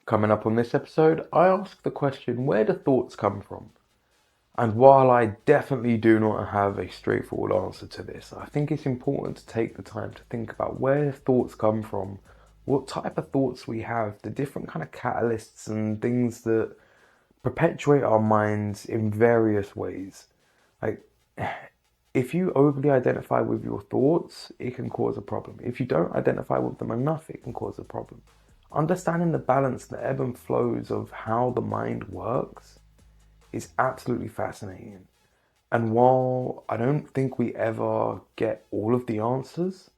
Coming up on this episode, I ask the question, where do thoughts come from? And while I definitely do not have a straightforward answer to this, I think it's important to take the time to think about where thoughts come from, what type of thoughts we have, the different kind of catalysts and things that perpetuate our minds in various ways. Like, if you overly identify with your thoughts, it can cause a problem. If you don't identify with them enough, it can cause a problem. Understanding the balance, the ebb and flows of how the mind works is absolutely fascinating. And while I don't think we ever get all of the answers,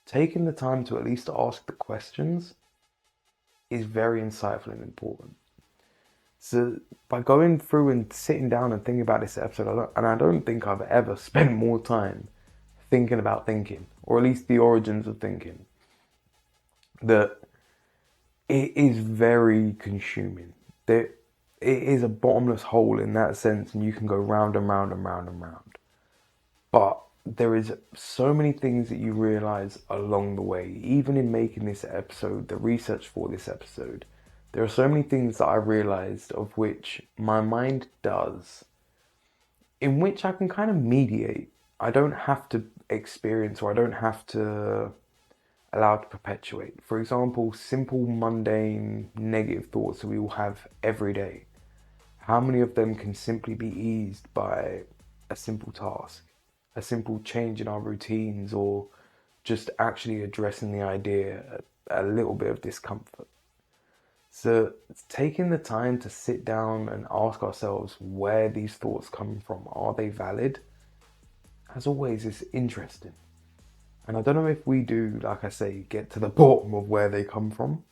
taking the time to at least ask the questions is very insightful and important. So by going through and sitting down and thinking about this episode, I don't think I've ever spent more time thinking about thinking, or at least the origins of thinking, that it is very consuming. That it is a bottomless hole in that sense, and you can go round and round and round and round. But there is so many things that you realize along the way, even in making this episode, the research for this episode. There are so many things that I realized of which my mind does, in which I can kind of mediate. I don't have to experience, or I don't have to allow it to perpetuate. For example, simple, mundane, negative thoughts that we will have every day. How many of them can simply be eased by a simple task, a simple change in our routines, or just actually addressing the idea, a little bit of discomfort? So taking the time to sit down and ask ourselves where these thoughts come from, are they valid? As always, is interesting. And I don't know if we do, like I say, get to the bottom of where they come from,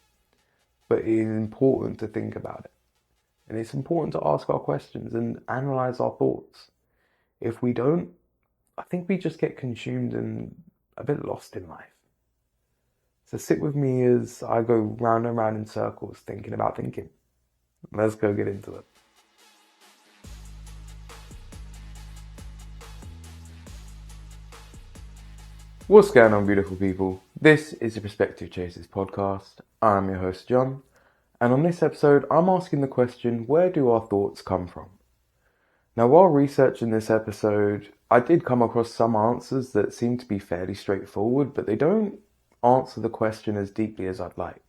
but it is important to think about it. And it's important to ask our questions and analyze our thoughts. If we don't, I think we just get consumed and a bit lost in life. So sit with me as I go round and round in circles thinking about thinking. Let's go get into it. What's going on, beautiful people? This is the Perspective Chasers podcast. I'm your host, John. And on this episode, I'm asking the question, where do our thoughts come from? Now, while researching this episode, I did come across some answers that seem to be fairly straightforward, but they don't answer the question as deeply as I'd like.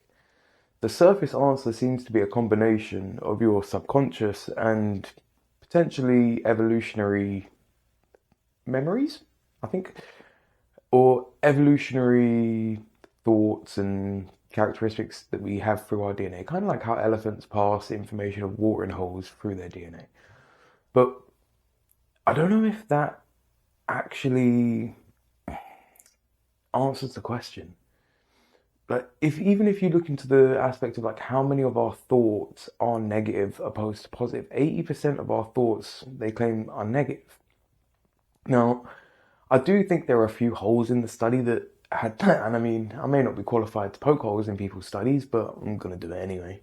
The surface answer seems to be a combination of your subconscious and potentially evolutionary memories, I think, or evolutionary thoughts and characteristics that we have through our DNA, kind of like how elephants pass information of watering holes through their DNA. But I don't know if that actually answers the question. But even if you look into the aspect of like how many of our thoughts are negative opposed to positive, 80% of our thoughts, they claim, are negative. Now, I do think there are a few holes in the study that had, and I mean, I may not be qualified to poke holes in people's studies, but I'm going to do it anyway.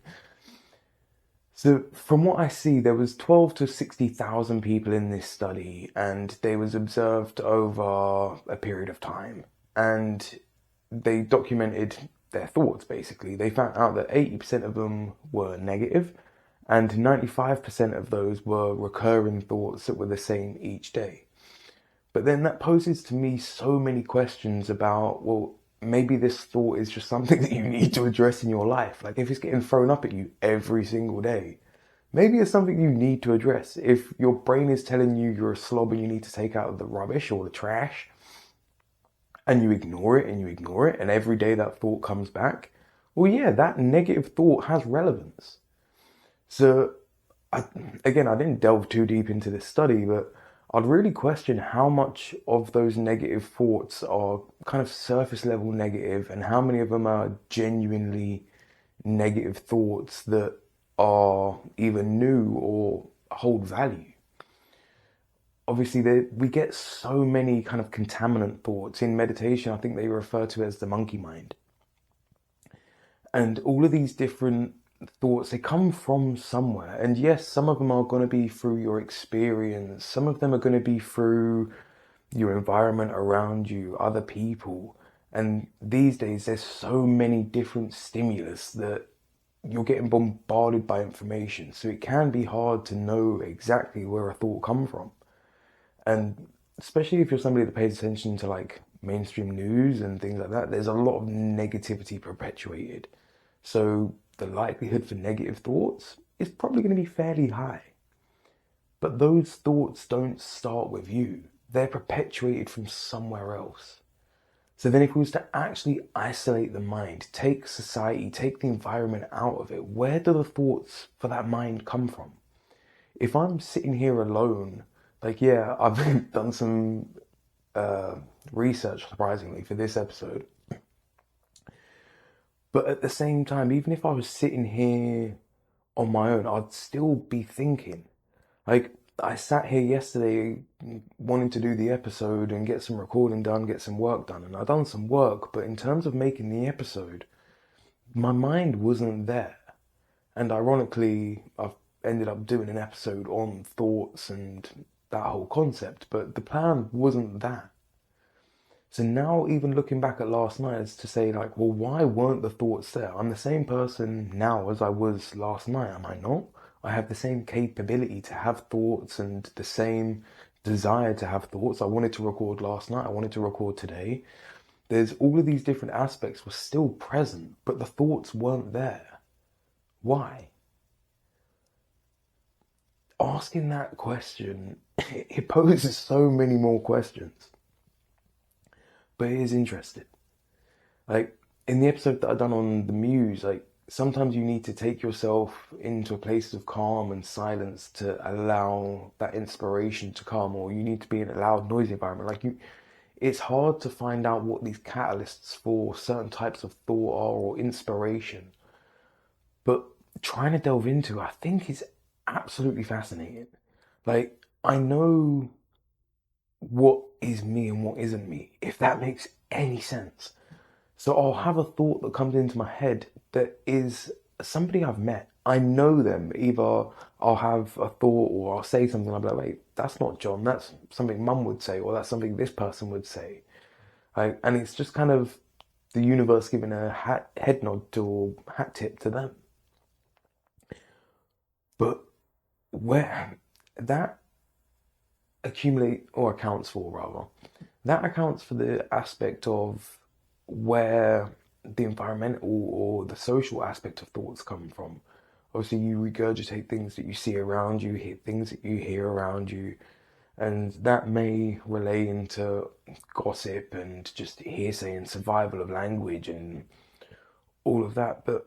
So from what I see, there was 12 to 60,000 people in this study, and they was observed over a period of time. And they documented their thoughts, basically. They found out that 80% of them were negative, and 95% of those were recurring thoughts that were the same each day. But then that poses to me so many questions about, well, maybe this thought is just something that you need to address in your life. Like if it's getting thrown up at you every single day, maybe it's something you need to address. If your brain is telling you you're a slob and you need to take out the rubbish or the trash, and you ignore it and you ignore it, and every day that thought comes back, well, yeah, that negative thought has relevance. So, I didn't delve too deep into this study, but I'd really question how much of those negative thoughts are kind of surface level negative and how many of them are genuinely negative thoughts that are either new or hold value. Obviously, we get so many kind of contaminant thoughts. In meditation, I think they refer to it as the monkey mind. And all of these different thoughts, they come from somewhere. And yes, some of them are going to be through your experience. Some of them are going to be through your environment around you, other people. And these days, there's so many different stimulus that you're getting bombarded by information, so it can be hard to know exactly where a thought come from. And especially if you're somebody that pays attention to like mainstream news and things like that, there's a lot of negativity perpetuated. So the likelihood for negative thoughts is probably going to be fairly high. But those thoughts don't start with you. They're perpetuated from somewhere else. So then if we was to actually isolate the mind, take society, take the environment out of it, where do the thoughts for that mind come from? If I'm sitting here alone, like, yeah, I've done some research, surprisingly, for this episode. But at the same time, even if I was sitting here on my own, I'd still be thinking. Like, I sat here yesterday wanting to do the episode and get some recording done, get some work done, and I've done some work, but in terms of making the episode, my mind wasn't there. And ironically, I've ended up doing an episode on thoughts and that whole concept, but the plan wasn't that. So now, even looking back at last night, is to say, like, well, why weren't the thoughts there? I'm the same person now as I was last night, am I not? I have the same capability to have thoughts and the same desire to have thoughts. I wanted to record last night, I wanted to record today. There's all of these different aspects were still present, but the thoughts weren't there. Why? Asking that question, it poses so many more questions. But it is interesting. Like, in the episode that I've done on the muse, like, sometimes you need to take yourself into a place of calm and silence to allow that inspiration to come, or you need to be in a loud, noisy environment. Like, it's hard to find out what these catalysts for certain types of thought are or inspiration. But trying to delve into, I think, is absolutely fascinating. Like, I know what is me and what isn't me, if that makes any sense. So I'll have a thought that comes into my head that is somebody I've met. I know them. Either I'll have a thought or I'll say something, I'll be like, wait, that's not John, that's something mum would say, or that's something this person would say. And it's just kind of the universe giving a head nod to, or hat tip to them. But where that accounts for, that accounts for the aspect of where the environmental or the social aspect of thoughts come from. Obviously, you regurgitate things that you see around you, hear things that you hear around you, and that may relay into gossip and just hearsay and survival of language and all of that. But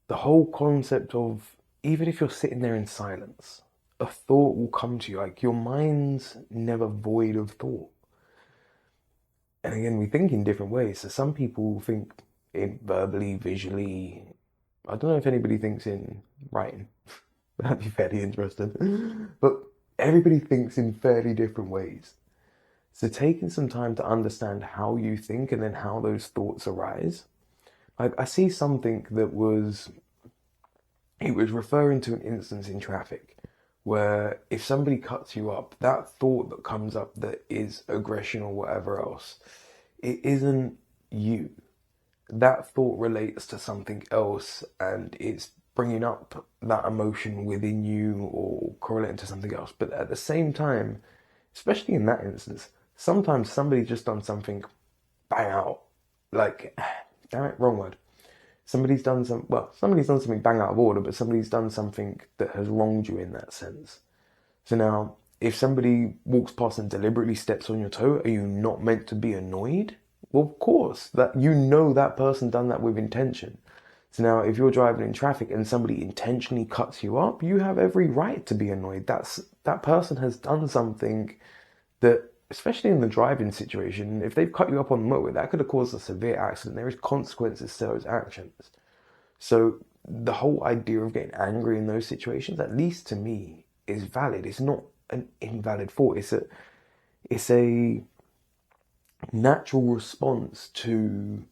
the whole concept of, even if you're sitting there in silence, a thought will come to you. Like, your mind's never void of thought. And again, we think in different ways. So some people think in verbally, visually. I don't know if anybody thinks in writing. That'd be fairly interesting. But everybody thinks in fairly different ways. So taking some time to understand how you think and then how those thoughts arise. Like, I see something that it was referring to an instance in traffic where if somebody cuts you up, that thought that comes up that is aggression or whatever else, it isn't you. That thought relates to something else and it's bringing up that emotion within you or correlating to something else. But at the same time, especially in that instance, sometimes somebody's just done something bang out. Like, damn it, wrong word. Somebody's done something bang out of order, but somebody's done something that has wronged you in that sense. So now, if somebody walks past and deliberately steps on your toe, are you not meant to be annoyed? Well, of course, that you know that person done that with intention. So now, if you're driving in traffic and somebody intentionally cuts you up, you have every right to be annoyed. That person has done something that, especially in the driving situation, if they've cut you up on the motorway, that could have caused a severe accident. There is consequences to those actions. So the whole idea of getting angry in those situations, at least to me, is valid. It's not an invalid thought. It's a natural response to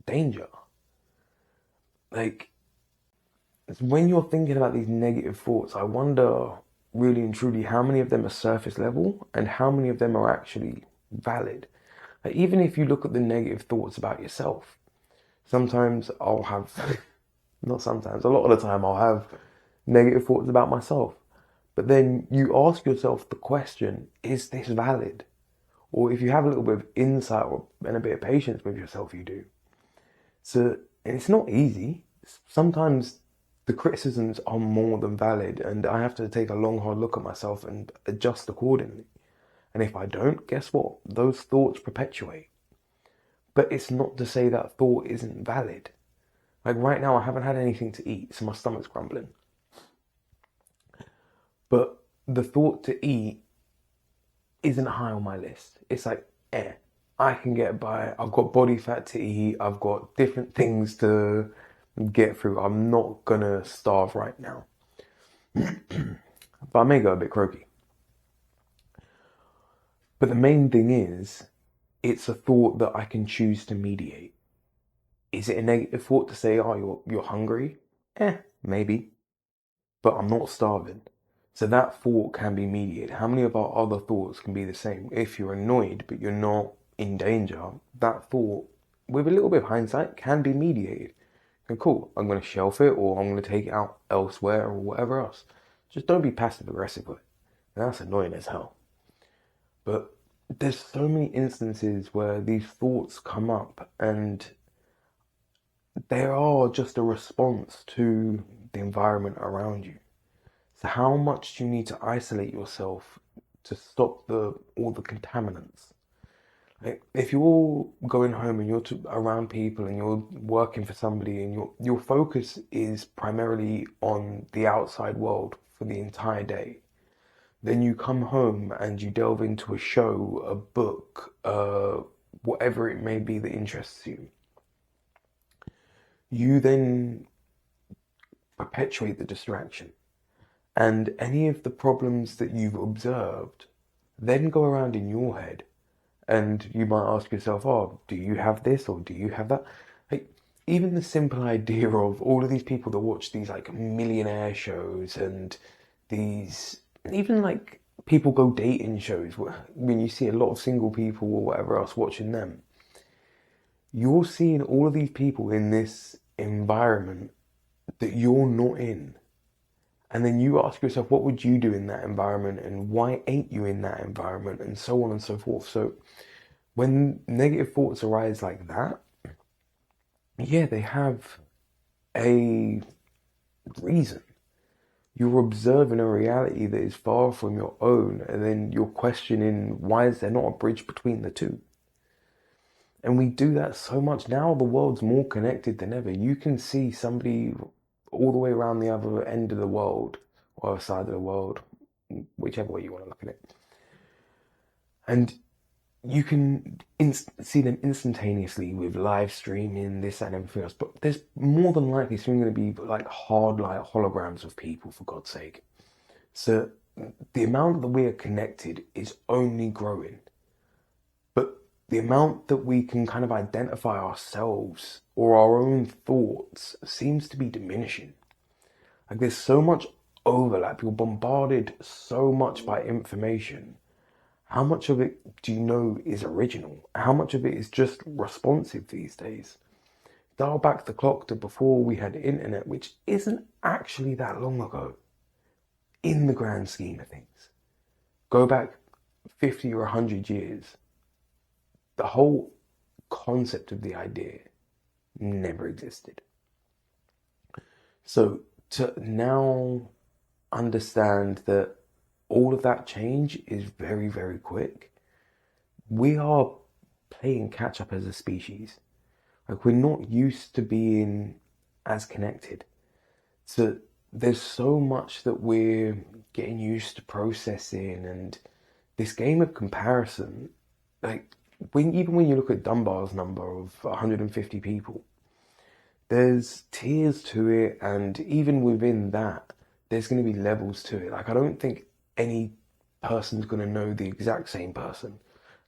danger. Like, when you're thinking about these negative thoughts, I wonder really and truly how many of them are surface level and how many of them are actually valid. Like, even if you look at the negative thoughts about yourself, sometimes I'll have not sometimes, a lot of the time I'll have negative thoughts about myself. But then you ask yourself the question, is this valid? Or if you have a little bit of insight and a bit of patience with yourself, you do. So, and it's not easy. Sometimes the criticisms are more than valid, and I have to take a long, hard look at myself and adjust accordingly. And if I don't, guess what? Those thoughts perpetuate. But it's not to say that thought isn't valid. Like right now, I haven't had anything to eat, so my stomach's grumbling. But the thought to eat isn't high on my list. It's like, I can get by. I've got body fat to eat. I've got different things to get through. I'm not gonna starve right now. But I may go a bit croaky. But the main thing is, it's a thought that I can choose to mediate. Is it a negative thought to say, oh, you're hungry? Maybe. But I'm not starving. So that thought can be mediated. How many of our other thoughts can be the same? If you're annoyed, but you're not in danger, that thought, with a little bit of hindsight, can be mediated. And cool, I'm going to shelf it, or I'm going to take it out elsewhere, or whatever else. Just don't be passive aggressive with it. And that's annoying as hell. But there's so many instances where these thoughts come up and they are just a response to the environment around you. So how much do you need to isolate yourself to stop all the contaminants? Like if you're going home and you're around people and you're working for somebody and your focus is primarily on the outside world for the entire day, then you come home and you delve into a show, a book, whatever it may be that interests you. You then perpetuate the distraction. And any of the problems that you've observed then go around in your head. And you might ask yourself, oh, do you have this or do you have that? Like, even the simple idea of all of these people that watch these like millionaire shows and these, even like people go dating shows, when you see a lot of single people or whatever else watching them, you're seeing all of these people in this environment that you're not in. And then you ask yourself, what would you do in that environment? And why ain't you in that environment? And so on and so forth. So when negative thoughts arise like that, yeah, they have a reason. You're observing a reality that is far from your own. And then you're questioning, why is there not a bridge between the two? And we do that so much. Now the world's more connected than ever. You can see somebody all the way around the other end of the world, or other side of the world, whichever way you want to look at it. And you can see them instantaneously with live streaming, this and everything else. But there's more than likely soon going to be like hard light holograms of people, for God's sake. So the amount that we are connected is only growing. But the amount that we can kind of identify ourselves or our own thoughts seems to be diminishing. Like there's so much overlap. You're bombarded so much by information. How much of it do you know is original? How much of it is just responsive these days? Dial back the clock to before we had internet, which isn't actually that long ago in the grand scheme of things. Go back 50 or 100 years. The whole concept of the idea never existed. So to now understand that all of that change is very, very quick, we are playing catch up as a species. Like we're not used to being as connected. So there's so much that we're getting used to processing, and this game of comparison, like even when you look at Dunbar's number of 150 people, there's tiers to it, and even within that, there's going to be levels to it. Like I don't think any person's going to know the exact same person.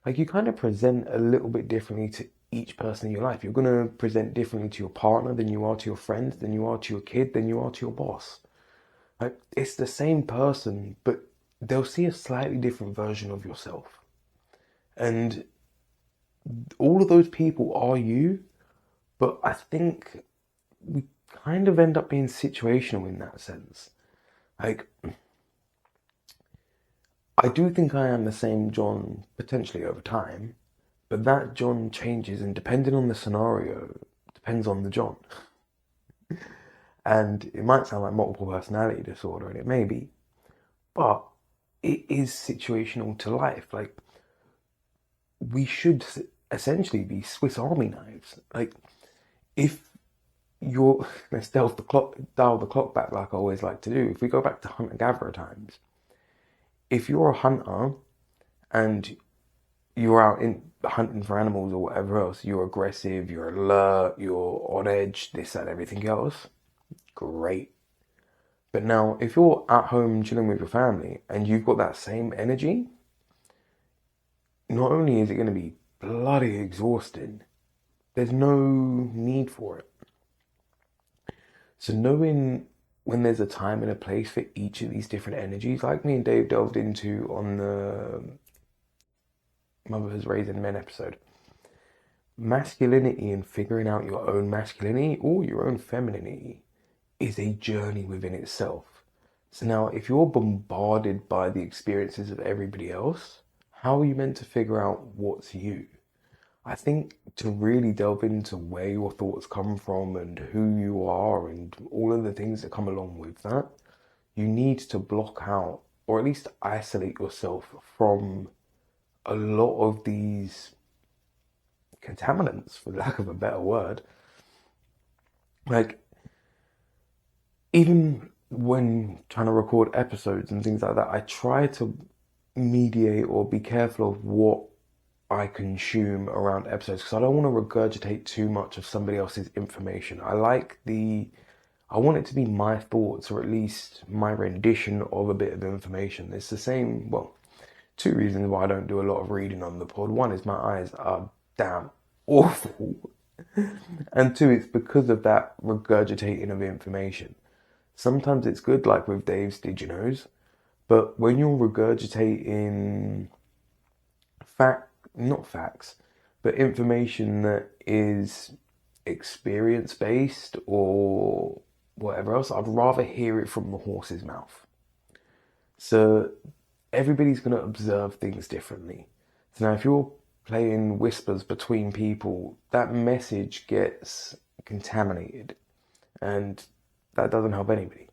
Like you kind of present a little bit differently to each person in your life. You're going to present differently to your partner than you are to your friends, than you are to your kid, than you are to your boss. Like it's the same person, but they'll see a slightly different version of yourself. And all of those people are you, but I think we kind of end up being situational in that sense. Like, I do think I am the same John potentially over time, but that John changes, and depending on the scenario, depends on the John. And it might sound like multiple personality disorder, and it may be, but it is situational to life. Like, we should essentially be Swiss Army knives. Like, if you're, let's dial the clock back like I always like to do. If we go back to hunter-gatherer times, if you're a hunter and you're out in hunting for animals or whatever else, you're aggressive, you're alert, you're on edge, this, that, everything else, great. But now, if you're at home chilling with your family and you've got that same energy, not only is it going to be bloody exhausting, there's no need for it. So knowing when there's a time and a place for each of these different energies, like me and Dave delved into on the Motherhood's Raising Men episode, masculinity and figuring out your own masculinity or your own femininity is a journey within itself. So now, if you're bombarded by the experiences of everybody else, how are you meant to figure out what's you? I think to really delve into where your thoughts come from and who you are and all of the things that come along with that, you need to block out or at least isolate yourself from a lot of these contaminants, for lack of a better word. Like, even when trying to record episodes and things like that, I try to mediate or be careful of what I consume around episodes, because I don't want to regurgitate too much of somebody else's information. I want it to be my thoughts, or at least my rendition of a bit of information. It's the same, well, two reasons why I don't do a lot of reading on the pod. One is my eyes are damn awful. And two, it's because of that regurgitating of information. Sometimes it's good, like with Dave's Did You Knows, but when you're regurgitating not facts, but information that is experience-based or whatever else, I'd rather hear it from the horse's mouth. So everybody's going to observe things differently. So now if you're playing whispers between people, that message gets contaminated, and that doesn't help anybody.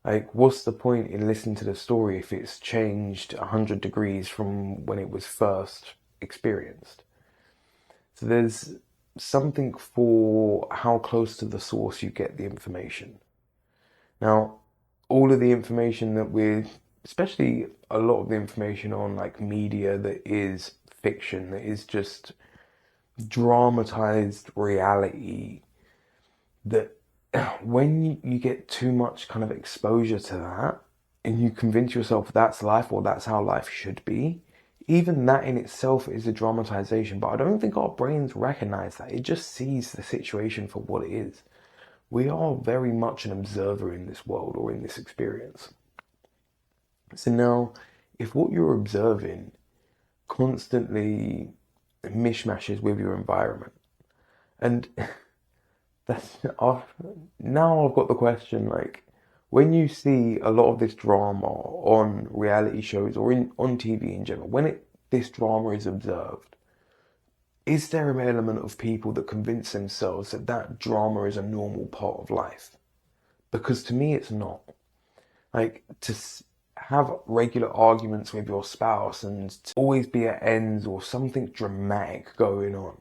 Like, what's the point in listening to the story if it's changed 100 degrees from when it was first experienced? So there's something for how close to the source you get the information. Now, all of the information that especially a lot of the information on like media that is fiction, that is just dramatized reality, that when you get too much kind of exposure to that and you convince yourself that's life or that's how life should be, even that in itself is a dramatization. But I don't think our brains recognize that. It just sees the situation for what it is. We are very much an observer in this world or in this experience. So now, if what you're observing constantly mishmashes with your environment, and now I've got the question, like, when you see a lot of this drama on reality shows or on TV in general, when this drama is observed, is there an element of people that convince themselves that that drama is a normal part of life? Because to me, it's not. Like, to have regular arguments with your spouse and to always be at ends or something dramatic going on,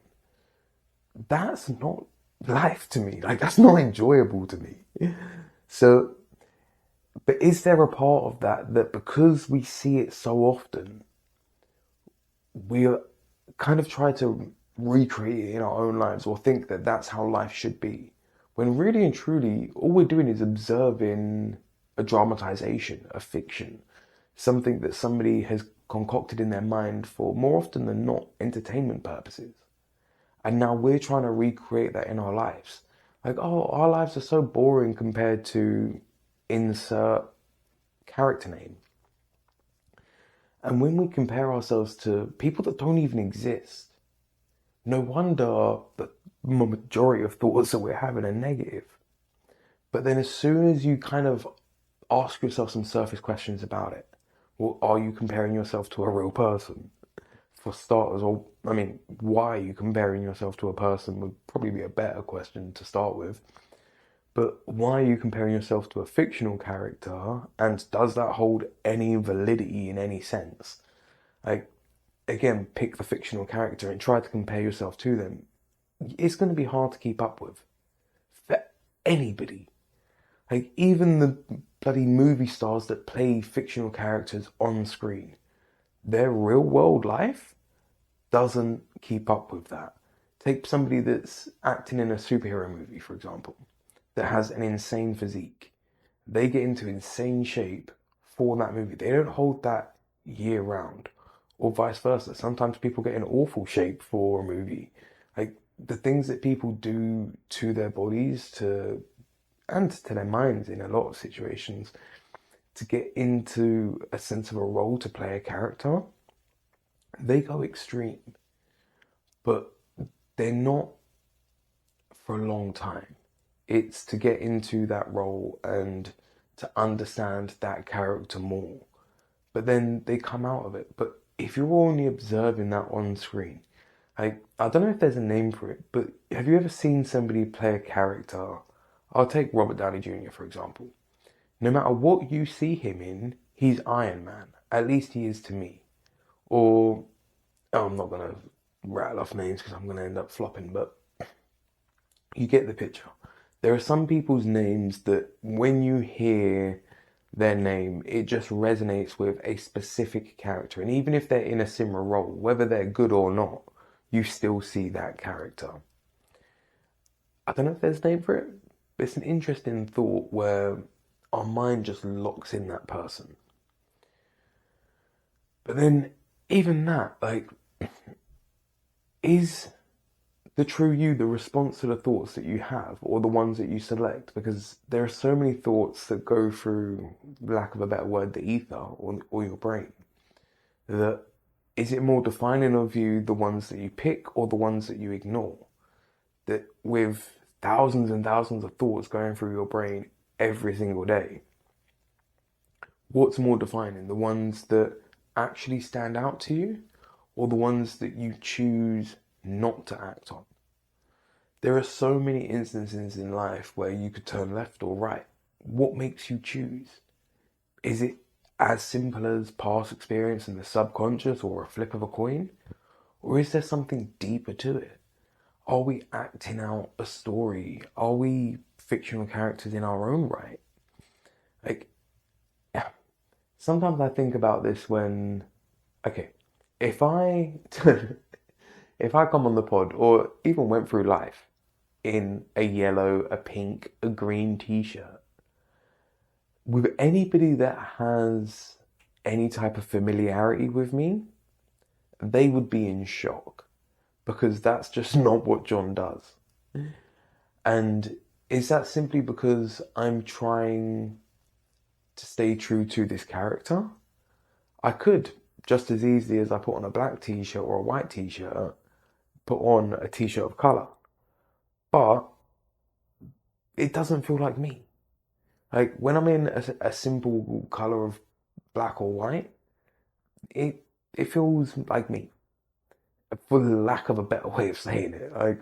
that's not life to me. Like, that's not enjoyable to me. So, but is there a part of that because we see it so often, we kind of try to recreate it in our own lives or think that that's how life should be, when really and truly all we're doing is observing a dramatization, a fiction, something that somebody has concocted in their mind for, more often than not, entertainment purposes. And now we're trying to recreate that in our lives. Like, oh, our lives are so boring compared to insert character name. And when we compare ourselves to people that don't even exist, no wonder that the majority of thoughts that we're having are negative. But then as soon as you kind of ask yourself some surface questions about it, well, are you comparing yourself to a real person? For starters, or I mean, why are you comparing yourself to a person would probably be a better question to start with. But why are you comparing yourself to a fictional character, and does that hold any validity in any sense? Like, again, pick the fictional character and try to compare yourself to them. It's going to be hard to keep up with for anybody. Like, even the bloody movie stars that play fictional characters on screen, their real world life doesn't keep up with that. Take somebody that's acting in a superhero movie, for example, that has an insane physique. They get into insane shape for that movie. They don't hold that year round, or vice versa. Sometimes people get in awful shape for a movie. Like, the things that people do to their bodies and to their minds in a lot of situations to get into a sense of a role to play a character, they go extreme, but they're not for a long time. It's to get into that role and to understand that character more. But then they come out of it. But if you're only observing that on screen, like, I don't know if there's a name for it, but have you ever seen somebody play a character? I'll take Robert Downey Jr., for example. No matter what you see him in, he's Iron Man. At least he is to me. Or, oh, I'm not going to rattle off names because I'm going to end up flopping, but you get the picture. There are some people's names that when you hear their name, it just resonates with a specific character. And even if they're in a similar role, whether they're good or not, you still see that character. I don't know if there's a name for it. It's an interesting thought where our mind just locks in that person. But then, even that, like, is the true you the response to the thoughts that you have or the ones that you select? Because there are so many thoughts that go through, lack of a better word, the ether or your brain. That is it more defining of you the ones that you pick or the ones that you ignore? That with thousands and thousands of thoughts going through your brain every single day, what's more defining? The ones that actually stand out to you or the ones that you choose not to act on? There are so many instances in life where you could turn left or right. What makes you choose? Is it as simple as past experience in the subconscious or a flip of a coin? Or is there something deeper to it? Are we acting out a story? Are we fictional characters in our own right? Like, sometimes I think about this when, okay, if I if I come on the pod or even went through life in a yellow, a pink, a green t-shirt, with anybody that has any type of familiarity with me, they would be in shock because that's just not what John does. And is that simply because I'm trying to stay true to this character? I could just as easily as I put on a black t-shirt or a white t-shirt, put on a t-shirt of colour. But it doesn't feel like me. Like, when I'm in a simple colour of black or white, it feels like me. For the lack of a better way of saying it. Like,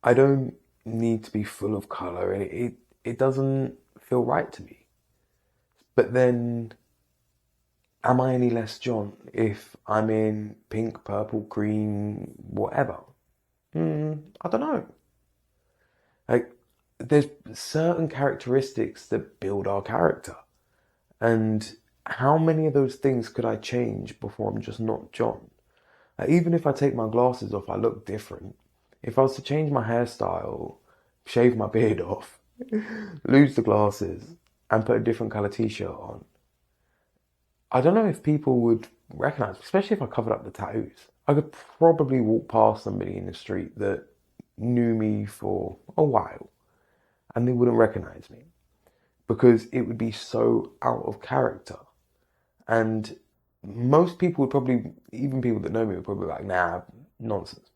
I don't need to be full of colour, and it doesn't feel right to me. But then, am I any less John if I'm in pink, purple, green, whatever? I don't know. Like, there's certain characteristics that build our character. And how many of those things could I change before I'm just not John? Like, even if I take my glasses off, I look different. If I was to change my hairstyle, shave my beard off, lose the glasses, and put a different colour t-shirt on, I don't know if people would recognise me, especially if I covered up the tattoos. I could probably walk past somebody in the street that knew me for a while and they wouldn't recognise me because it would be so out of character. And most people would probably, even people that know me, would probably be like, nah, nonsense.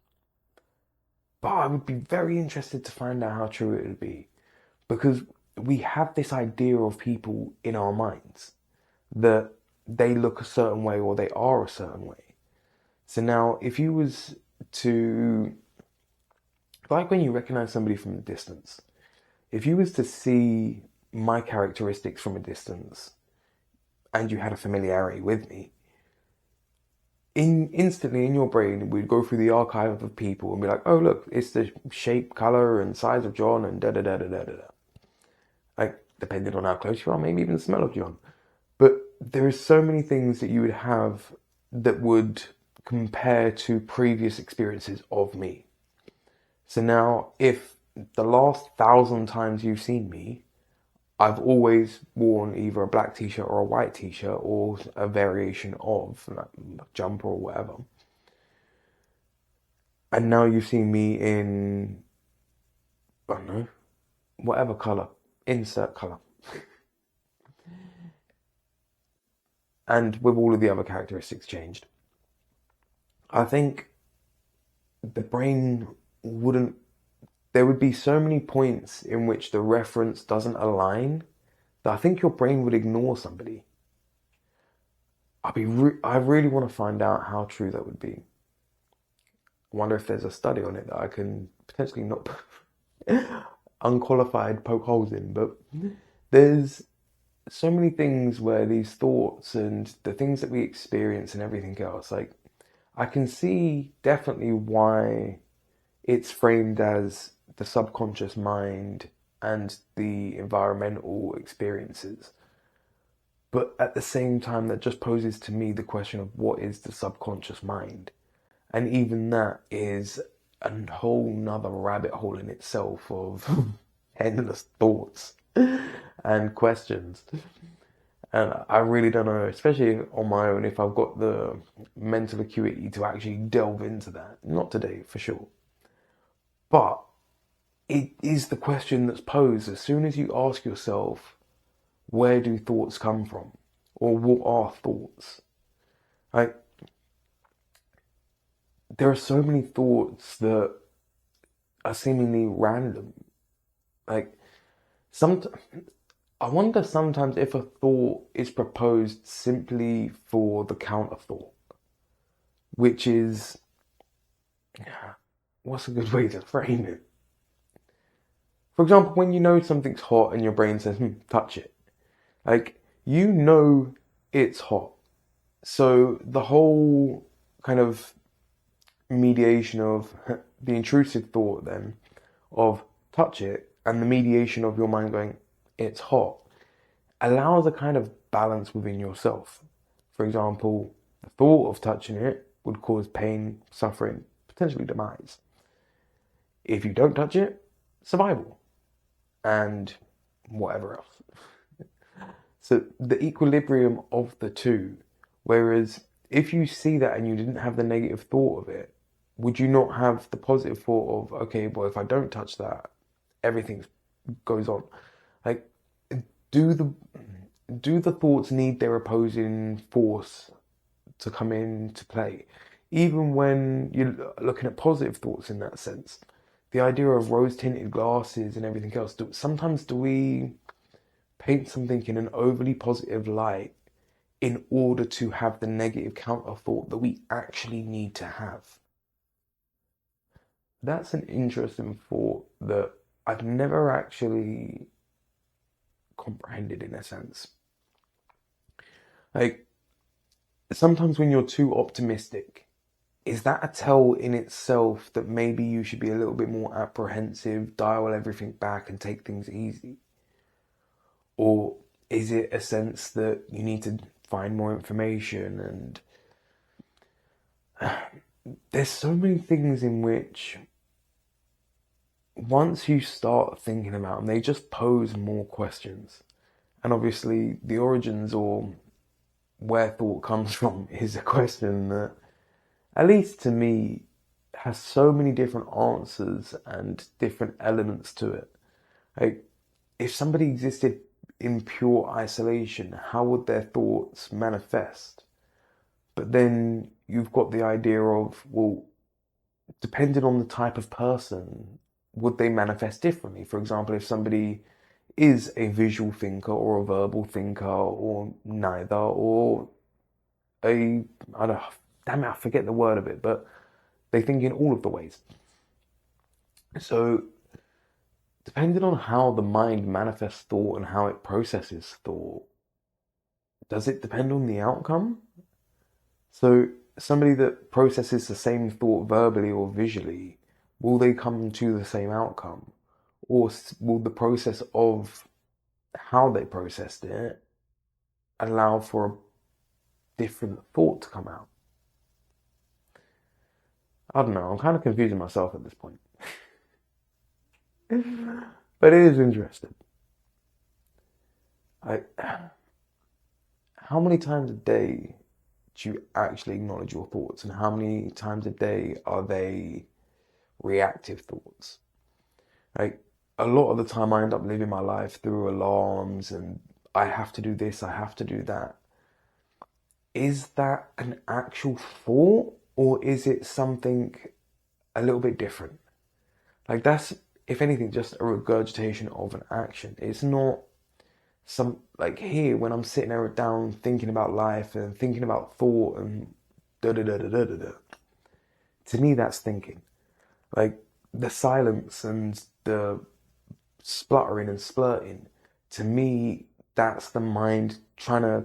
But I would be very interested to find out how true it would be. because we have this idea of people in our minds that they look a certain way or they are a certain way. So now, if you was to, like when you recognize somebody from a distance, if you was to see my characteristics from a distance and you had a familiarity with me, instantly in your brain, we'd go through the archive of people and be like, oh, look, it's the shape, color, and size of John, and da da da da da da. Like, depending on how close you are, maybe even the smell of John. But there are so many things that you would have that would compare to previous experiences of me. So now, if the last 1,000 times you've seen me, I've always worn either a black t-shirt or a white t-shirt or a variation of like a jumper or whatever. And now you've seen me in, I don't know, whatever color, insert color. And with all of the other characteristics changed. I think the brain wouldn't, there would be so many points in which the reference doesn't align that I think your brain would ignore somebody. I really want to find out how true that would be. I wonder if there's a study on it that I can potentially not unqualified poke holes in, but there's so many things where these thoughts and the things that we experience and everything else, like I can see definitely why it's framed as the subconscious mind and the environmental experiences. But at the same time, that just poses to me the question of what is the subconscious mind? And even that is a whole nother rabbit hole in itself of endless thoughts and questions. And I really don't know, especially on my own, if I've got the mental acuity to actually delve into that. Not today, for sure. But it is the question that's posed as soon as you ask yourself, where do thoughts come from? Or what are thoughts? Like, there are so many thoughts that are seemingly random. Like, I wonder sometimes if a thought is proposed simply for the counter thought, which is, what's a good way to frame it? For example, when you know something's hot and your brain says, touch it. Like, you know it's hot. So the whole kind of mediation of the intrusive thought then of touch it and the mediation of your mind going, it's hot, allows a kind of balance within yourself. For example, the thought of touching it would cause pain, suffering, potentially demise. If you don't touch it, survival, and whatever else. So the equilibrium of the two, whereas if you see that and you didn't have the negative thought of it, would you not have the positive thought of, okay, well, if I don't touch that, everything goes on? Like, do the thoughts need their opposing force to come into play? Even when you're looking at positive thoughts in that sense, the idea of rose-tinted glasses and everything else, sometimes do we paint something in an overly positive light in order to have the negative counter thought that we actually need to have? That's an interesting thought that I've never actually comprehended in a sense. Like, sometimes when you're too optimistic, is that a tell in itself that maybe you should be a little bit more apprehensive, dial everything back and take things easy? Or is it a sense that you need to find more information? And there's so many things in which once you start thinking about them, they just pose more questions. And obviously the origins or where thought comes from is a question that, at least to me, has so many different answers and different elements to it. Like, if somebody existed in pure isolation, how would their thoughts manifest? But then you've got the idea of, well, depending on the type of person, would they manifest differently? For example, if somebody is a visual thinker or a verbal thinker or neither, or I don't, damn it, I forget the word of it, but they think in all of the ways. So depending on how the mind manifests thought and how it processes thought, does it depend on the outcome? So somebody that processes the same thought verbally or visually, will they come to the same outcome? Or will the process of how they processed it allow for a different thought to come out? I don't know, I'm kind of confusing myself at this point. But it is interesting. I, how many times a day do you actually acknowledge your thoughts, and how many times a day are they reactive thoughts? Like, a lot of the time I end up living my life through alarms and I have to do this, I have to do that. Is that an actual thought, or is it something a little bit different? Like, that's, if anything, just a regurgitation of an action. It's not some, like here, when I'm sitting there down thinking about life and thinking about thought and da da da da da da da. To me, that's thinking. Like, the silence and the spluttering and splurting, to me, that's the mind trying to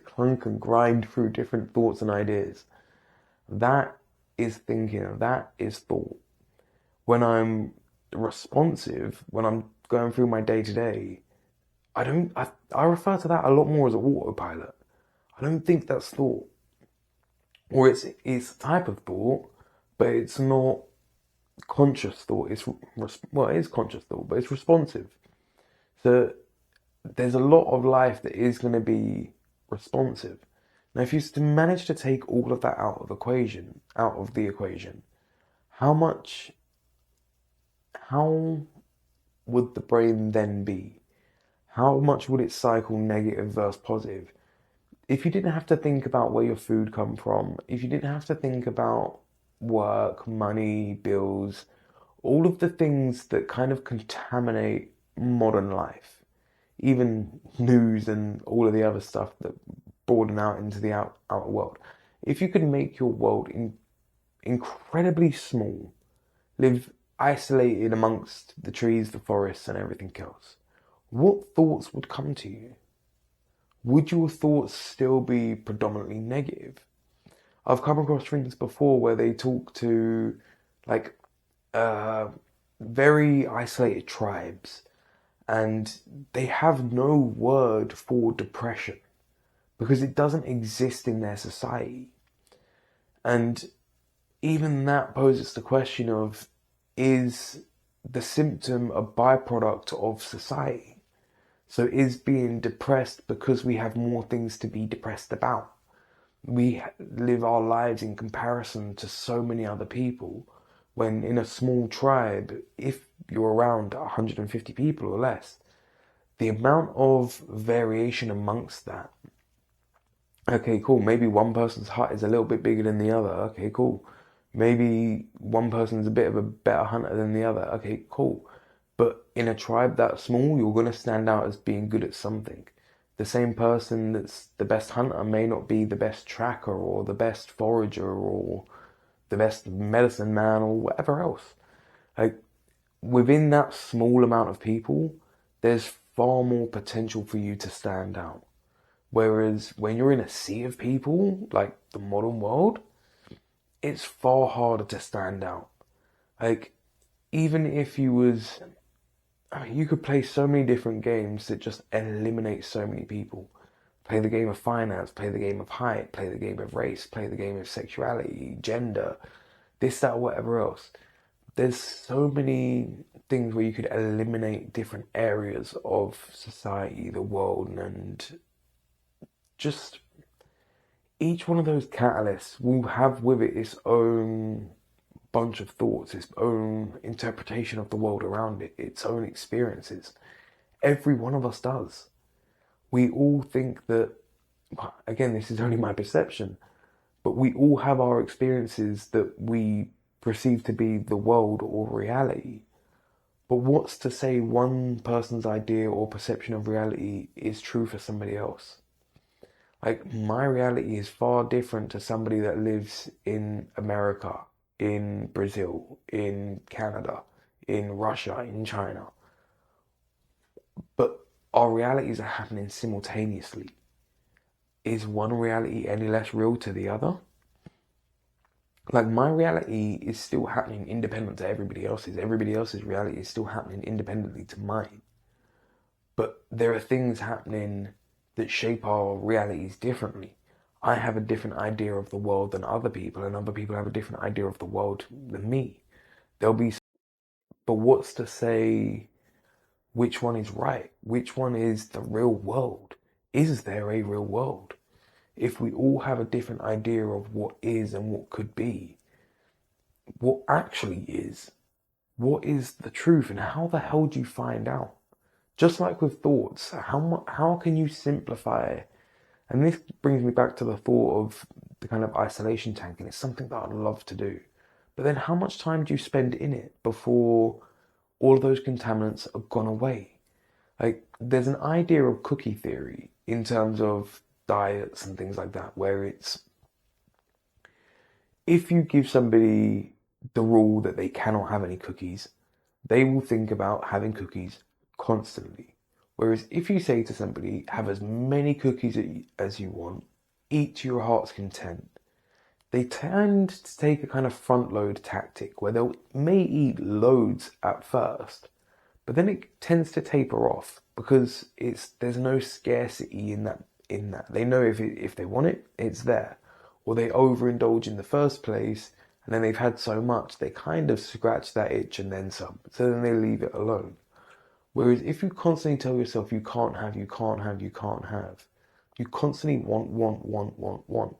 clunk and grind through different thoughts and ideas. That is thinking, that is thought. When I'm responsive, when I'm going through my day to day, I refer to that a lot more as an autopilot. I don't think that's thought. Or it's a type of thought, but it's not conscious thought. Well, it is conscious thought, but it's responsive. So there's a lot of life that is going to be responsive. Now, if you manage to take all of that out of the equation, how would the brain then be? How much would it cycle negative versus positive? If you didn't have to think about where your food come from, if you didn't have to think about work, money, bills, all of the things that kind of contaminate modern life, even news and all of the other stuff that broaden out into the outer world. If you could make your world incredibly small, live isolated amongst the trees, the forests, and everything else, what thoughts would come to you? Would your thoughts still be predominantly negative? I've come across things before where they talk to like very isolated tribes, and they have no word for depression because it doesn't exist in their society. And even that poses the question of, is the symptom a byproduct of society? So is being depressed because we have more things to be depressed about? We live our lives in comparison to so many other people, when in a small tribe, if you're around 150 people or less, the amount of variation amongst that. Okay, cool. Maybe one person's hut is a little bit bigger than the other. Okay, cool. Maybe one person's a bit of a better hunter than the other. Okay, cool. But in a tribe that small, you're going to stand out as being good at something. The same person that's the best hunter may not be the best tracker or the best forager or the best medicine man or whatever else. Like, within that small amount of people, there's far more potential for you to stand out. Whereas when you're in a sea of people, like the modern world, it's far harder to stand out. Like, even if you could play so many different games that just eliminate so many people. Play the game of finance, play the game of height, play the game of race, play the game of sexuality, gender, this, that, whatever else. There's so many things where you could eliminate different areas of society, the world, and just each one of those catalysts will have with it its own bunch of thoughts, its own interpretation of the world around it, its own experiences. Every one of us does. We all think that, again, this is only my perception, but we all have our experiences that we perceive to be the world or reality. But what's to say one person's idea or perception of reality is true for somebody else? Like, my reality is far different to somebody that lives in America, in Brazil, in Canada, in Russia, in China. But our realities are happening simultaneously. Is one reality any less real to the other? Like, my reality is still happening independent to everybody else's. Everybody else's reality is still happening independently to mine. But there are things happening that shape our realities differently. I have a different idea of the world than other people, and other people have a different idea of the world than me. There'll be, but what's to say which one is right? Which one is the real world? Is there a real world? If we all have a different idea of what is and what could be, what actually is, what is the truth, and how the hell do you find out? Just like with thoughts, how can you simplify? And this brings me back to the thought of the kind of isolation tank, and it's something that I'd love to do. But then how much time do you spend in it before all of those contaminants are gone away? Like, there's an idea of cookie theory in terms of diets and things like that, where it's, if you give somebody the rule that they cannot have any cookies, they will think about having cookies constantly. Whereas if you say to somebody, have as many cookies as you want, eat to your heart's content, they tend to take a kind of front load tactic where they may eat loads at first, but then it tends to taper off because there's no scarcity in that. They know if they want it, it's there. Or they overindulge in the first place, and then they've had so much, they kind of scratch that itch and then some. So then they leave it alone. Whereas if you constantly tell yourself you can't have, you can't have, you can't have, you constantly want.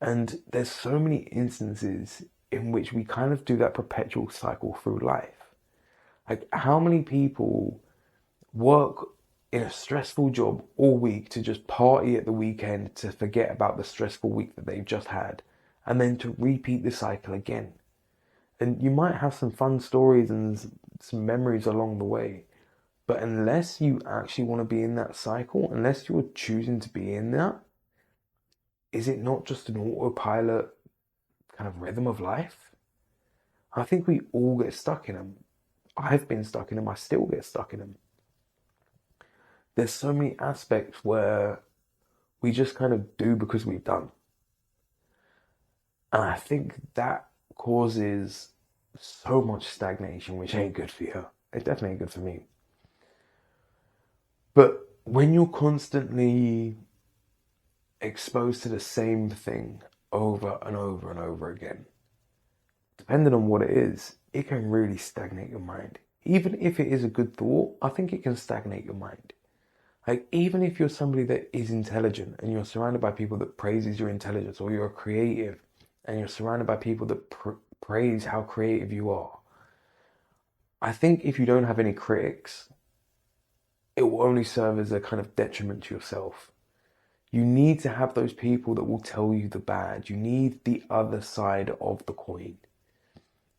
And there's so many instances in which we kind of do that perpetual cycle through life. Like, how many people work in a stressful job all week to just party at the weekend to forget about the stressful week that they've just had, and then to repeat the cycle again? And you might have some fun stories and some memories along the way, but unless you actually want to be in that cycle, unless you're choosing to be in that, is it not just an autopilot kind of rhythm of life? I think we all get stuck in them. I've been stuck in them. I still get stuck in them. There's so many aspects where we just kind of do because we've done. And I think that causes so much stagnation, which ain't good for you. It definitely ain't good for me. But when you're constantly exposed to the same thing over and over and over again, depending on what it is, it can really stagnate your mind. Even if it is a good thought, I think it can stagnate your mind. Like, even if you're somebody that is intelligent and you're surrounded by people that praises your intelligence, or you're creative and you're surrounded by people that praise how creative you are, I think if you don't have any critics, it will only serve as a kind of detriment to yourself. You need to have those people that will tell you the bad. You need the other side of the coin.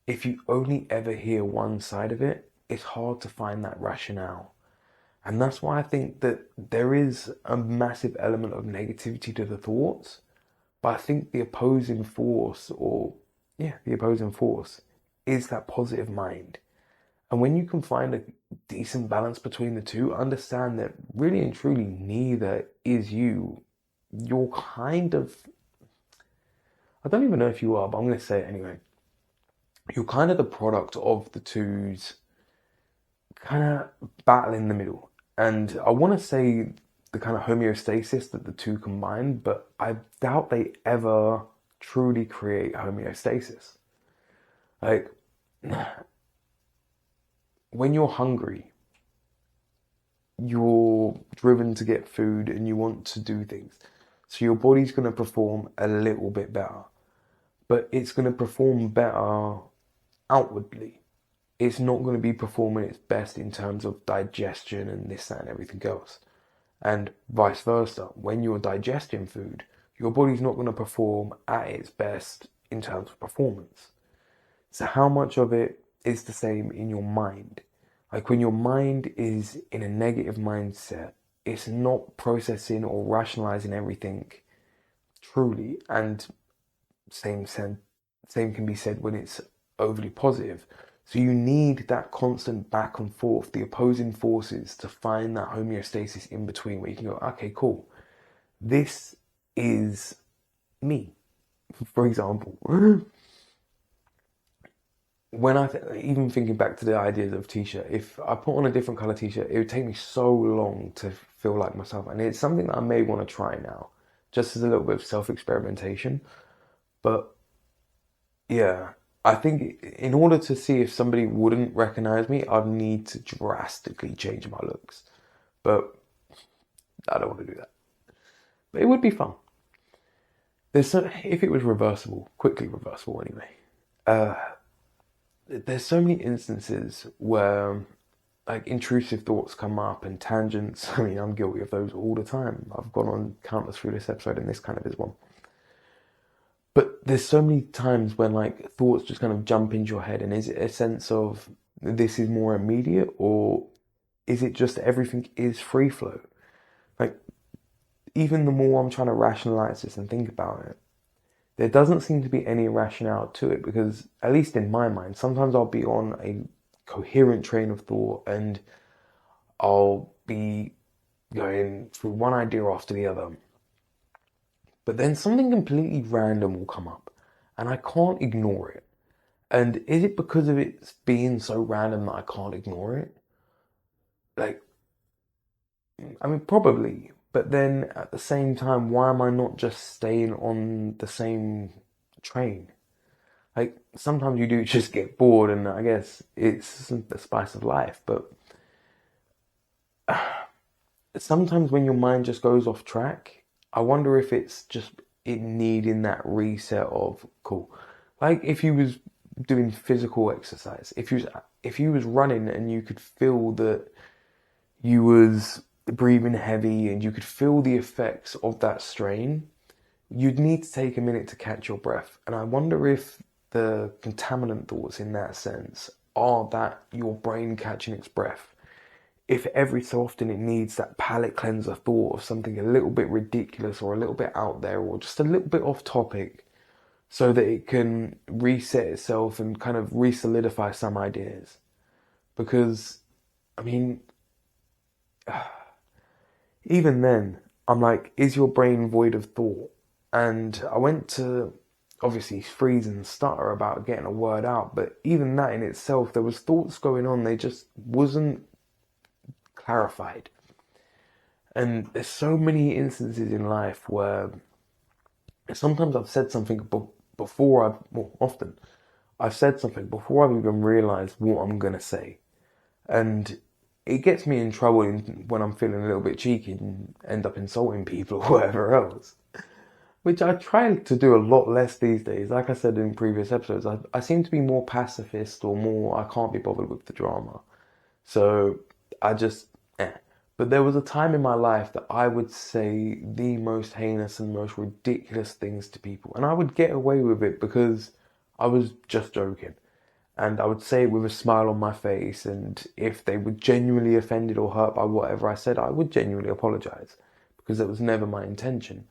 If you only ever hear one side of it, it's hard to find that rationale. And that's why I think that there is a massive element of negativity to the thoughts. But I think the opposing force, is that positive mind. And when you can find a decent balance between the two, understand that really and truly neither is you. You're kind of, I don't even know if you are, but I'm going to say it anyway. You're kind of the product of the two's kind of battle in the middle. And I want to say the kind of homeostasis that the two combine, but I doubt they ever truly create homeostasis. Like, when you're hungry, you're driven to get food and you want to do things. So your body's going to perform a little bit better, but it's going to perform better outwardly. It's not going to be performing its best in terms of digestion and this, that, and everything else. And vice versa. When you're digesting food, your body's not going to perform at its best in terms of performance. So how much of it is the same in your mind. Like when your mind is in a negative mindset, it's not processing or rationalizing everything truly. And same same can be said when it's overly positive. So you need that constant back and forth, the opposing forces, to find that homeostasis in between where you can go, okay, cool. This is me, for example. When even thinking back to the ideas of t-shirt, if I put on a different color t-shirt, it would take me so long to feel like myself, and it's something that I may want to try now, just as a little bit of self-experimentation. But yeah, I think in order to see if somebody wouldn't recognize me, I'd need to drastically change my looks. But I don't want to do that. But it would be fun. If it was reversible, quickly reversible anyway. Uh, there's so many instances where like intrusive thoughts come up and tangents. I mean, I'm guilty of those all the time. I've gone on countless through this episode, and this kind of is one. But there's so many times when like thoughts just kind of jump into your head, and is it a sense of this is more immediate, or is it just everything is free flow? Like even the more I'm trying to rationalize this and think about it, there doesn't seem to be any rationale to it, because at least in my mind, sometimes I'll be on a coherent train of thought and I'll be going through one idea after the other. But then something completely random will come up and I can't ignore it. And is it because of it being so random that I can't ignore it? Like, I mean, probably. But then at the same time, why am I not just staying on the same train? Like, sometimes you do just get bored, and I guess it's the spice of life. But sometimes when your mind just goes off track, I wonder if it's just it needing that reset of cool. Like if you was doing physical exercise, if you was running and you could feel that you was breathing heavy and you could feel the effects of that strain, you'd need to take a minute to catch your breath. And I wonder if the contaminant thoughts in that sense are that your brain catching its breath. If every so often it needs that palate cleanser thought of something a little bit ridiculous or a little bit out there or just a little bit off topic, so that it can reset itself and kind of re-solidify some ideas. Because, I mean, even then, I'm like, is your brain void of thought? And I went to obviously freeze and stutter about getting a word out, but even that in itself, there was thoughts going on, they just wasn't clarified. And there's so many instances in life where sometimes I've said something often I've said something before I've even realised what I'm going to say. And it gets me in trouble when I'm feeling a little bit cheeky and end up insulting people or whatever else. Which I try to do a lot less these days. Like I said in previous episodes, I seem to be more pacifist or more, I can't be bothered with the drama. So I just, eh. But there was a time in my life that I would say the most heinous and most ridiculous things to people. And I would get away with it because I was just joking. And I would say it with a smile on my face. And if they were genuinely offended or hurt by whatever I said, I would genuinely apologize because it was never my intention.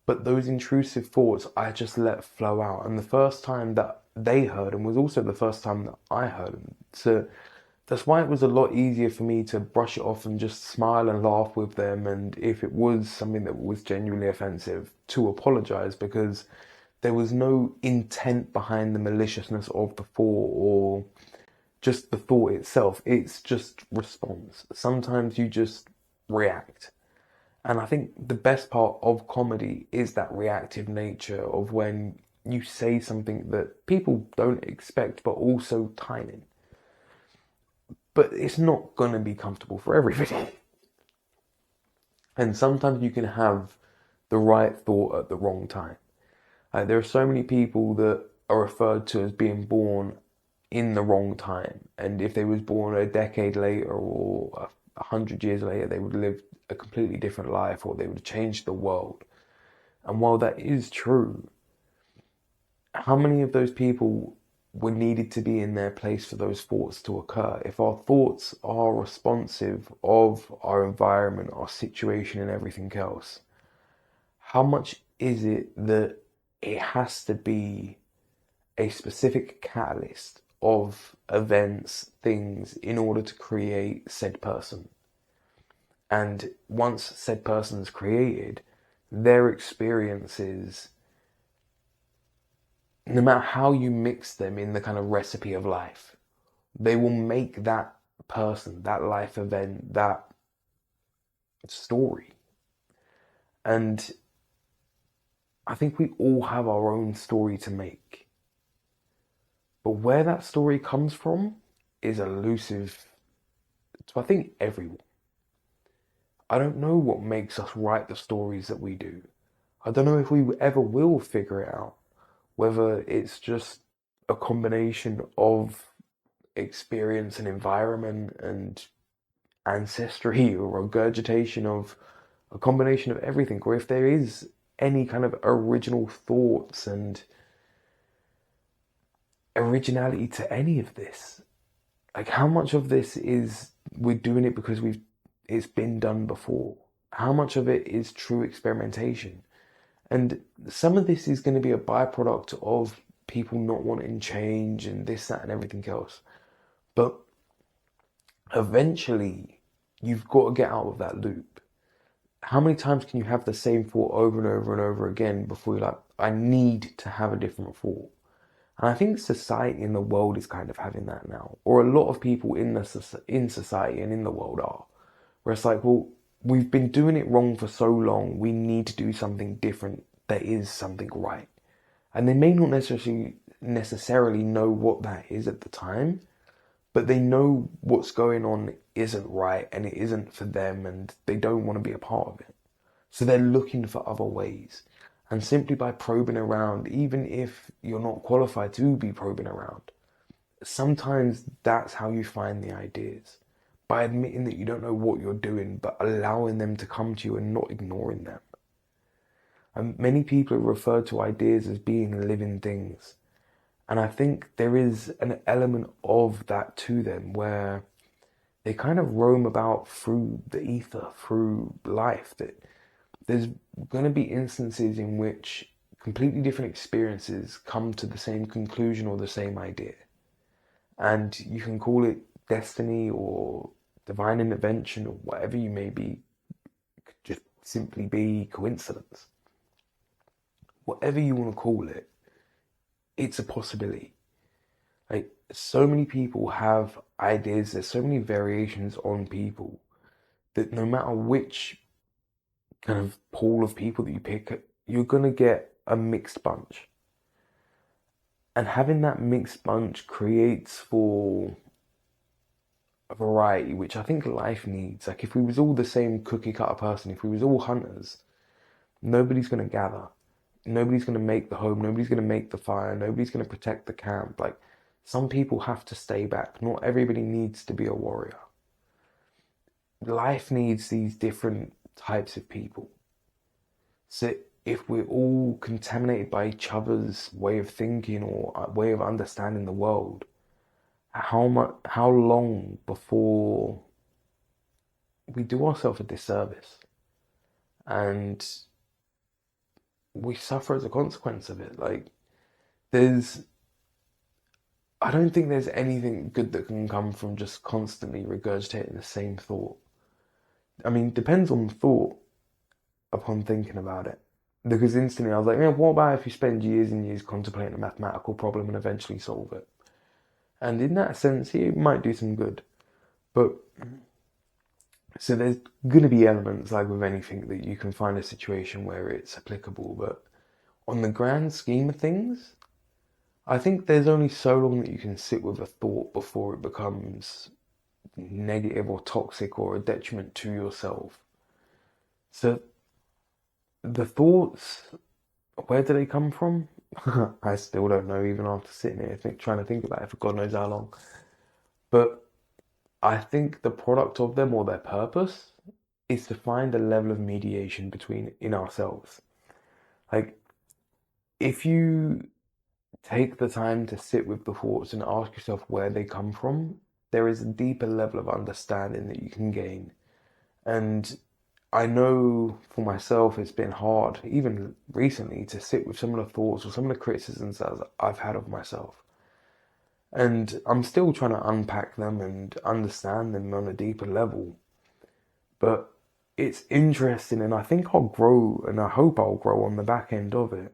But those intrusive thoughts, I just let flow out. And the first time that they heard them was also the first time that I heard them. So that's why it was a lot easier for me to brush it off and just smile and laugh with them. And if it was something that was genuinely offensive, to apologize, because there was no intent behind the maliciousness of the thought or just the thought itself. It's just response. Sometimes you just react. And I think the best part of comedy is that reactive nature of when you say something that people don't expect, but also timing. But it's not going to be comfortable for everybody. And sometimes you can have the right thought at the wrong time. There are so many people that are referred to as being born in the wrong time. And if they was born a decade later or 100 years later, they would live a completely different life, or they would change the world. And while that is true, how many of those people were needed to be in their place for those thoughts to occur. If our thoughts are responsive of our environment, our situation, and everything else, how much is it that it has to be a specific catalyst of events, things, in order to create said person? And once said person is created, their experiences, no matter how you mix them in the kind of recipe of life, they will make that person, that life event, that story. And I think we all have our own story to make. But where that story comes from is elusive to, I think, everyone. I don't know what makes us write the stories that we do. I don't know if we ever will figure it out. Whether it's just a combination of experience and environment and ancestry or regurgitation of a combination of everything, or if there is any kind of original thoughts and originality to any of this. Like, how much of this is we're doing it because it's been done before? How much of it is true experimentation? And some of this is going to be a byproduct of people not wanting change and this, that, and everything else. But eventually, you've got to get out of that loop. How many times can you have the same thought over and over and over again before you're like, I need to have a different thought? And I think society in the world is kind of having that now. Or a lot of people in society and in the world are. Where it's like, well, we've been doing it wrong for so long, we need to do something different that is something right. And they may not necessarily know what that is at the time, but they know what's going on isn't right and it isn't for them and they don't want to be a part of it. So they're looking for other ways. And simply by probing around, even if you're not qualified to be probing around, sometimes that's how you find the ideas. By admitting that you don't know what you're doing, but allowing them to come to you and not ignoring them. And many people refer to ideas as being living things. And I think there is an element of that to them where they kind of roam about through the ether, through life. That there's going to be instances in which completely different experiences come to the same conclusion or the same idea. And you can call it destiny or divine intervention or whatever you may be. It could just simply be coincidence. Whatever you want to call it, it's a possibility. Like, so many people have ideas, there's so many variations on people that no matter which kind of pool of people that you pick, you're going to get a mixed bunch. And having that mixed bunch creates for a variety, which I think life needs. Like, if we was all the same cookie cutter person, if we was all hunters, nobody's going to gather. Nobody's going to make the home. Nobody's going to make the fire. Nobody's going to protect the camp. Like, some people have to stay back. Not everybody needs to be a warrior. Life needs these different types of people. So if we're all contaminated by each other's way of thinking or way of understanding the world, how long before we do ourselves a disservice and we suffer as a consequence of it? Like, I don't think there's anything good that can come from just constantly regurgitating the same thought. I mean, depends on the thought upon thinking about it. Because instantly I was like, what about if you spend years and years contemplating a mathematical problem and eventually solve it? And in that sense, it might do some good. But, so there's going to be elements, like with anything, that you can find a situation where it's applicable. But on the grand scheme of things, I think there's only so long that you can sit with a thought before it becomes negative or toxic or a detriment to yourself. So the thoughts, where do they come from? I still don't know, even after sitting here trying to think about it for God knows how long. But I think the product of them, or their purpose, is to find a level of mediation in ourselves. Like, if you take the time to sit with the thoughts and ask yourself where they come from, there is a deeper level of understanding that you can gain. And I know for myself it's been hard, even recently, to sit with some of the thoughts or some of the criticisms that I've had of myself. And I'm still trying to unpack them and understand them on a deeper level. But it's interesting, and I think I'll grow, and I hope I'll grow on the back end of it.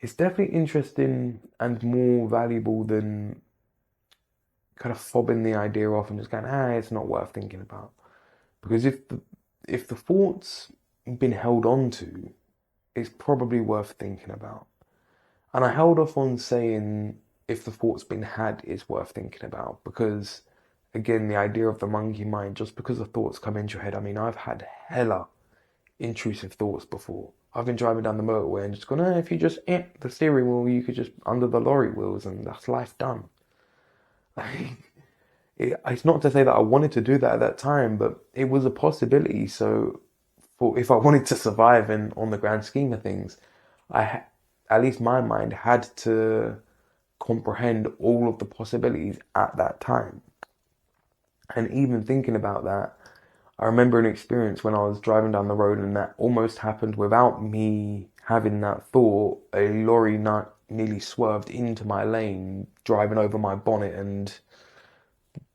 It's definitely interesting and more valuable than kind of fobbing the idea off and just going, it's not worth thinking about. Because if the thought's been held on to, it's probably worth thinking about. And I held off on saying if the thought's been had is worth thinking about, because again, the idea of the monkey mind, just because the thoughts come into your head, I mean, I've had hella intrusive thoughts before. I've been driving down the motorway and just gone, if you just the steering wheel, you could just under the lorry wheels and that's life done. It's not to say that I wanted to do that at that time, but it was a possibility. So if I wanted to survive on the grand scheme of things, at least my mind had to comprehend all of the possibilities at that time. And even thinking about that, I remember an experience when I was driving down the road and that almost happened without me having that thought. A lorry nearly swerved into my lane, driving over my bonnet and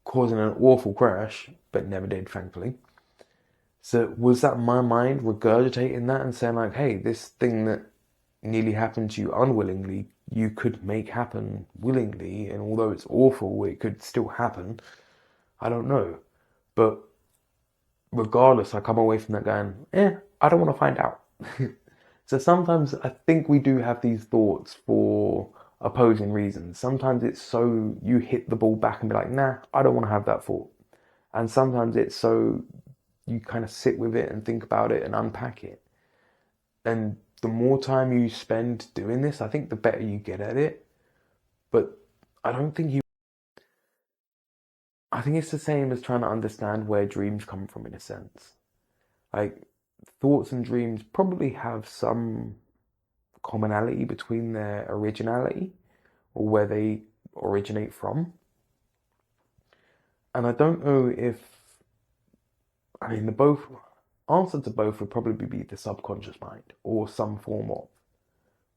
causing an awful crash, but never did, thankfully. So was that my mind regurgitating that and saying like, hey, this thing that nearly happened to you unwillingly, you could make happen willingly, and although it's awful, it could still happen. I don't know. But regardless, I come away from that going, I don't want to find out. So sometimes I think we do have these thoughts for opposing reasons. Sometimes it's so you hit the ball back and be like, nah, I don't want to have that thought. And sometimes it's so you kind of sit with it and think about it and unpack it. And the more time you spend doing this, I think the better you get at it. But I think it's the same as trying to understand where dreams come from, in a sense. Like, thoughts and dreams probably have some commonality between their originality or where they originate from. And I don't know the both answer to both would probably be the subconscious mind or some form of.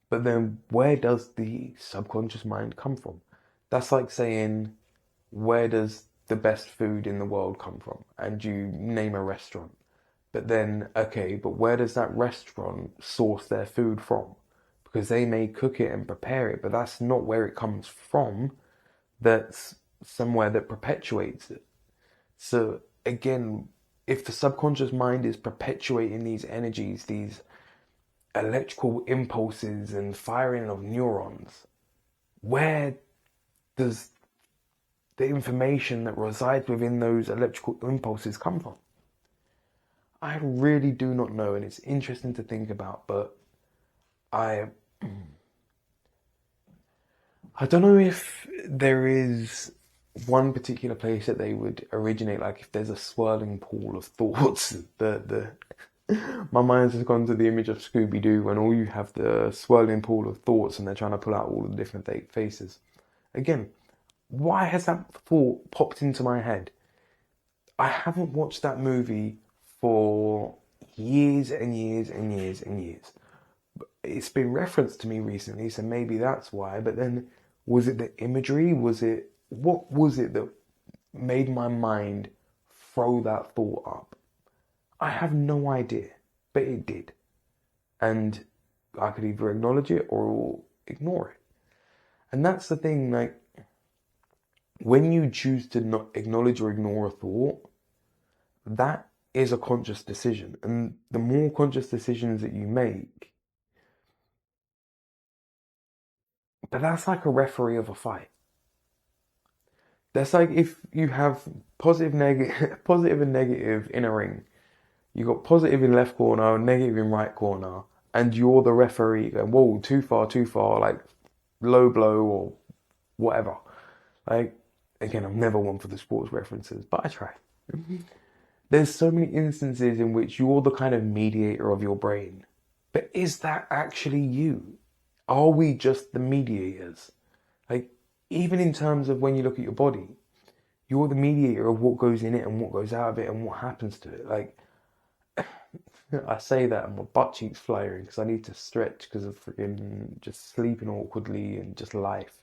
But then where does the subconscious mind come from? That's like saying, where does the best food in the world come from? And you name a restaurant. But then, okay, but where does that restaurant source their food from? Because they may cook it and prepare it, but that's not where it comes from. That's somewhere that perpetuates it. So again, if the subconscious mind is perpetuating these energies, these electrical impulses and firing of neurons, where does the information that resides within those electrical impulses come from? I really do not know, and it's interesting to think about, but I don't know if there is one particular place that they would originate, like if there's a swirling pool of thoughts. My mind's just gone to the image of Scooby-Doo when all you have the swirling pool of thoughts and they're trying to pull out all the different faces. Again, why has that thought popped into my head? I haven't watched that movie for years and years and years and years. It's been referenced to me recently, so maybe that's why. But then, was it the imagery? What was it that made my mind throw that thought up? I have no idea, but it did. And I could either acknowledge it or ignore it. And that's the thing, like, when you choose to not acknowledge or ignore a thought, that is a conscious decision. And the more conscious decisions that you make, but that's like a referee of a fight. That's like if you have positive and negative in a ring. You got positive in left corner, negative in right corner, and you're the referee going, whoa, too far, like low blow or whatever. Like, again, I'm never one for the sports references, but I try. There's so many instances in which you're the kind of mediator of your brain. But is that actually you? Are we just the mediators? even in terms of when you look at your body, you're the mediator of what goes in it and what goes out of it and what happens to it. Like, I say that and my butt cheeks flaring because I need to stretch because of freaking just sleeping awkwardly and just life.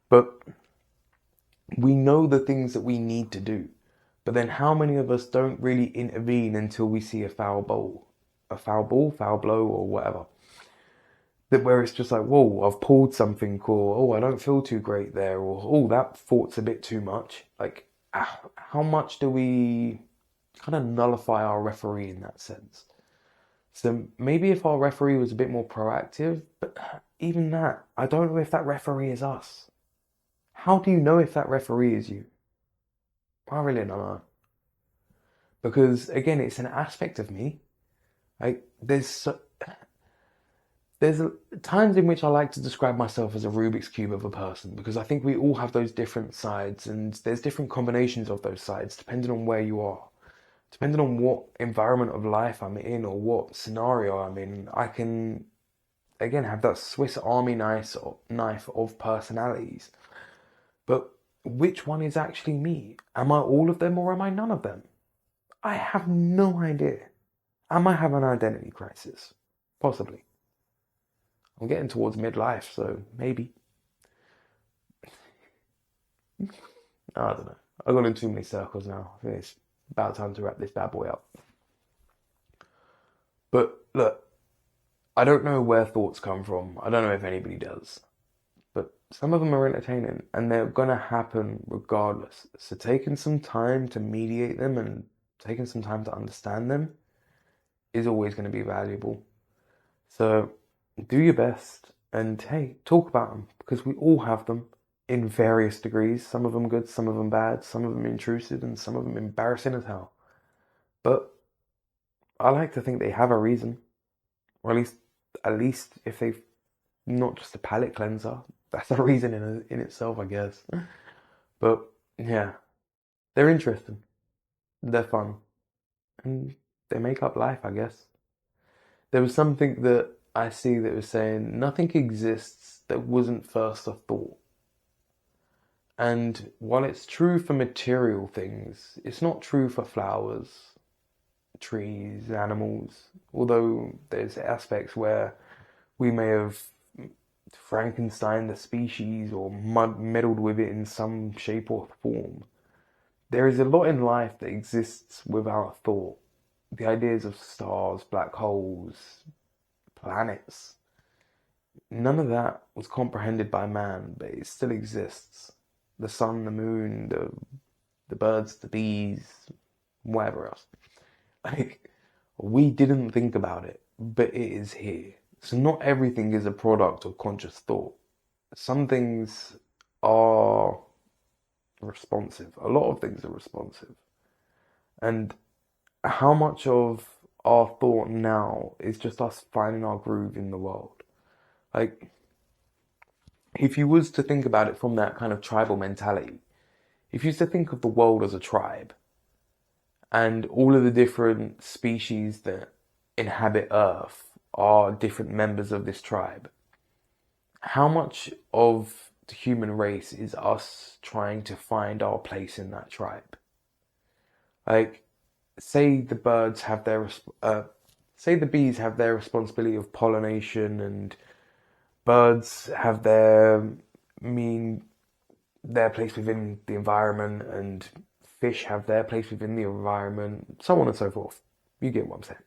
But we know the things that we need to do. But then how many of us don't really intervene until we see a foul ball? A foul ball, foul blow, or whatever. That where it's just like, whoa, I've pulled something, or oh, I don't feel too great there, or oh, that thought's a bit too much. Like, how much do we kind of nullify our referee in that sense? So maybe if our referee was a bit more proactive, but even that, I don't know if that referee is us. How do you know if that referee is you? I really don't know. Because again, it's an aspect of me. Like, there's times in which I like to describe myself as a Rubik's Cube of a person because I think we all have those different sides and there's different combinations of those sides depending on where you are. Depending on what environment of life I'm in or what scenario I'm in, I can, again, have that Swiss Army knife of personalities. But which one is actually me? Am I all of them or am I none of them? I have no idea. I might have an identity crisis. Possibly. I'm getting towards midlife, so maybe. I don't know. I've gone in too many circles now. I think it's about time to wrap this bad boy up. But look, I don't know where thoughts come from. I don't know if anybody does. But some of them are entertaining and they're going to happen regardless. So taking some time to mediate them and taking some time to understand them is always going to be valuable. So do your best and hey, talk about them because we all have them in various degrees. Some of them good, some of them bad, some of them intrusive and some of them embarrassing as hell. But I like to think they have a reason, or at least if they've not just a palate cleanser, that's a reason in itself, I guess. But yeah, they're interesting, they're fun, and they make up life, I guess. There was something that I see that was saying nothing exists that wasn't first a thought. And while it's true for material things, it's not true for flowers, trees, animals, although there's aspects where we may have Frankenstein the species or meddled with it in some shape or form. There is a lot in life that exists without thought. The ideas of stars, black holes, planets, none of that was comprehended by man, but it still exists. The sun, the moon, the birds, the bees, whatever else. Like, we didn't think about it, but it is here. So not everything is a product of conscious thought. Some things are responsive. A lot of things are responsive. And how much of our thought now is just us finding our groove in the world? Like, if you was to think about it from that kind of tribal mentality, if you was to think of the world as a tribe, and all of the different species that inhabit Earth are different members of this tribe, how much of the human race is us trying to find our place in that tribe? Like, say the birds have say the bees have their responsibility of pollination, and birds have their place within the environment, and fish have their place within the environment, so on and so forth. You get what I'm saying.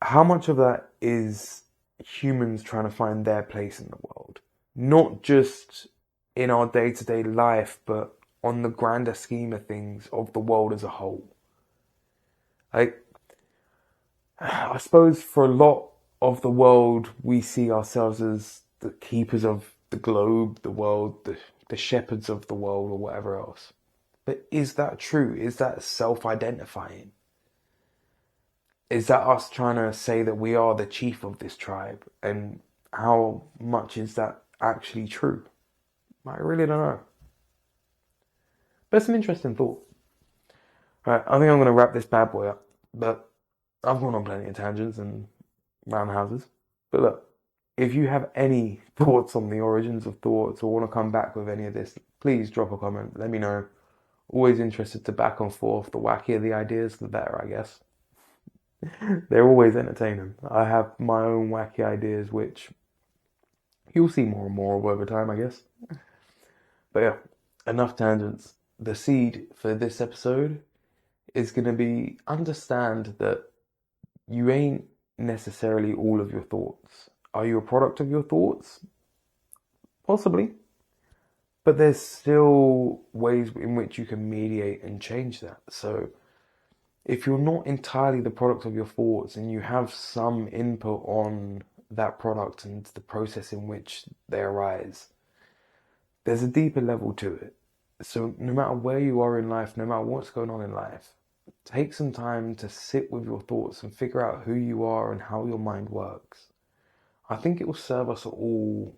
How much of that is humans trying to find their place in the world? Not just in our day-to-day life, but on the grander scheme of things of the world as a whole. Like, I suppose for a lot of the world, we see ourselves as the keepers of the globe, the world, the shepherds of the world, or whatever else. But is that true? Is that self-identifying? Is that us trying to say that we are the chief of this tribe? And how much is that actually true? I really don't know. But it's an interesting thought. Right, I think I'm going to wrap this bad boy up. But I've gone on plenty of tangents and roundhouses. But look, If you have any thoughts on the origins of thoughts or want to come back with any of this, please drop a comment. Let me know. Always interested to back and forth. The wackier the ideas, the better, I guess. They're always entertaining. I have my own wacky ideas, which you'll see more and more of over time, I guess. But yeah, enough tangents. The seed for this episode is going to be understand that you ain't necessarily all of your thoughts. Are you a product of your thoughts? Possibly. But there's still ways in which you can mediate and change that. So if you're not entirely the product of your thoughts and you have some input on that product and the process in which they arise, there's a deeper level to it. So no matter where you are in life, no matter what's going on in life, take some time to sit with your thoughts and figure out who you are and how your mind works. I think it will serve us all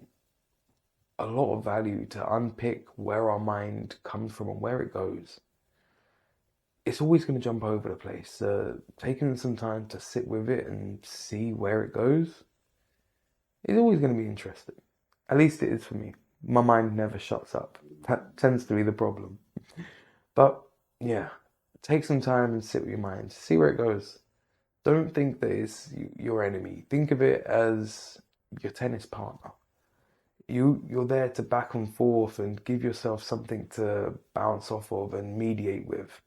a lot of value to unpick where our mind comes from and where it goes. It's always going to jump over the place. Taking some time to sit with it and see where it goes is always going to be interesting. At least it is for me. My mind never shuts up. That tends to be the problem. But yeah, take some time and sit with your mind. See where it goes. Don't think that it's your enemy. Think of it as your tennis partner. You're there to back and forth and give yourself something to bounce off of and mediate with,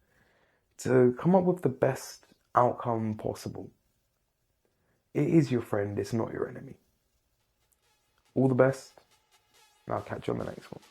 to come up with the best outcome possible. It is your friend, it's not your enemy. All the best, and I'll catch you on the next one.